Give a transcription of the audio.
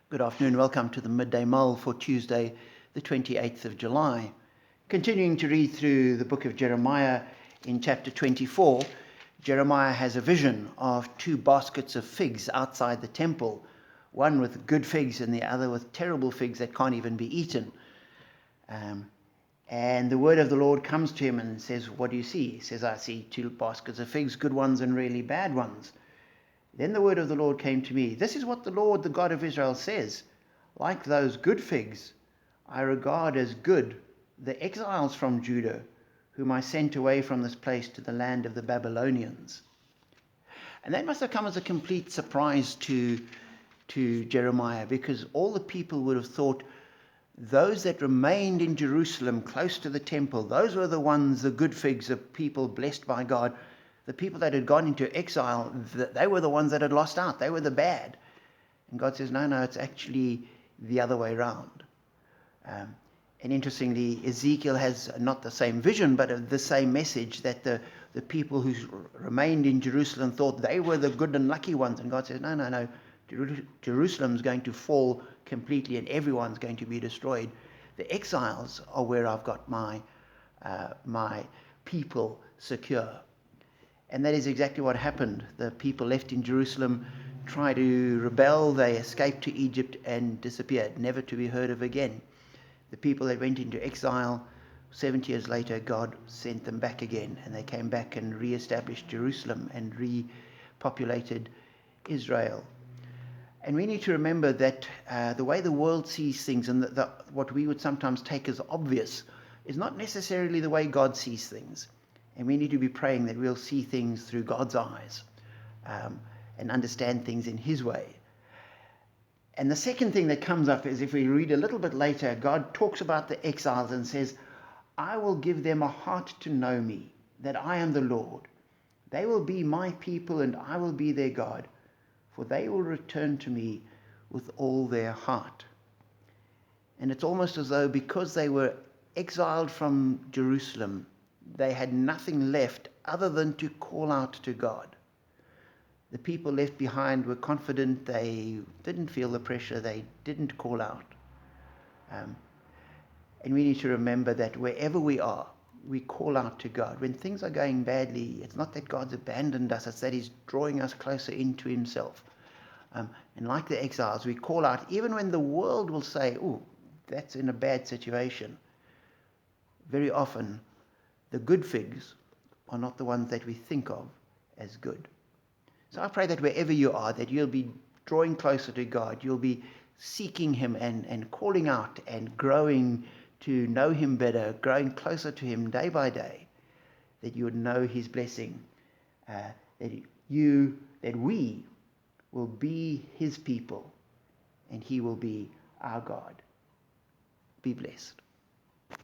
Good afternoon. Welcome to the Midday Mull for Tuesday, the 28th of July. Continuing to read through the book of Jeremiah in chapter 24, Jeremiah has a vision of two baskets of figs outside the temple, one with good figs and the other with terrible figs that can't even be eaten. And the word of the Lord comes to him and says, "What do you see?" He says, "I see two baskets of figs, good ones and really bad ones." Then the word of the Lord came to me. "This is what the Lord, the God of Israel, says. Like those good figs, I regard as good the exiles from Judah, whom I sent away from this place to the land of the Babylonians." And that must have come as a complete surprise to Jeremiah, because all the people would have thought those that remained in Jerusalem close to the temple, those were the ones, the good figs, the people blessed by God. The people that had gone into exile, they were the ones that had lost out. They were the bad. And God says, no, it's actually the other way around. And interestingly, Ezekiel has not the same vision, but the same message, that the people who remained in Jerusalem thought they were the good and lucky ones. And God says, no. Jerusalem's going to fall completely and everyone's going to be destroyed. The exiles are where I've got my people secure. And that is exactly what happened. The people left in Jerusalem tried to rebel. They escaped to Egypt and disappeared, never to be heard of again. The people that went into exile, 70 years later, God sent them back again, and they came back and re-established Jerusalem and repopulated Israel. And we need to remember that the way the world sees things, and what we would sometimes take as obvious, is not necessarily the way God sees things. And we need to be praying that we'll see things through God's eyes and understand things in His way. And the second thing that comes up is, if we read a little bit later, God talks about the exiles and says, "I will give them a heart to know me, that I am the Lord. They will be my people and I will be their God, for they will return to me with all their heart." And it's almost as though, because they were exiled from Jerusalem, they had nothing left other than to call out to God. The people left behind were confident. They didn't feel the pressure. They didn't call out. And we need to remember that wherever we are, we call out to God. When things are going badly, it's not that God's abandoned us. It's that He's drawing us closer into Himself. And like the exiles, we call out even when the world will say, "Oh, that's in a bad situation." Very often, the good figs are not the ones that we think of as good. So I pray that wherever you are, that you'll be drawing closer to God. You'll be seeking Him and calling out and growing to know Him better, growing closer to Him day by day, that you would know His blessing, that we will be His people and He will be our God. Be blessed.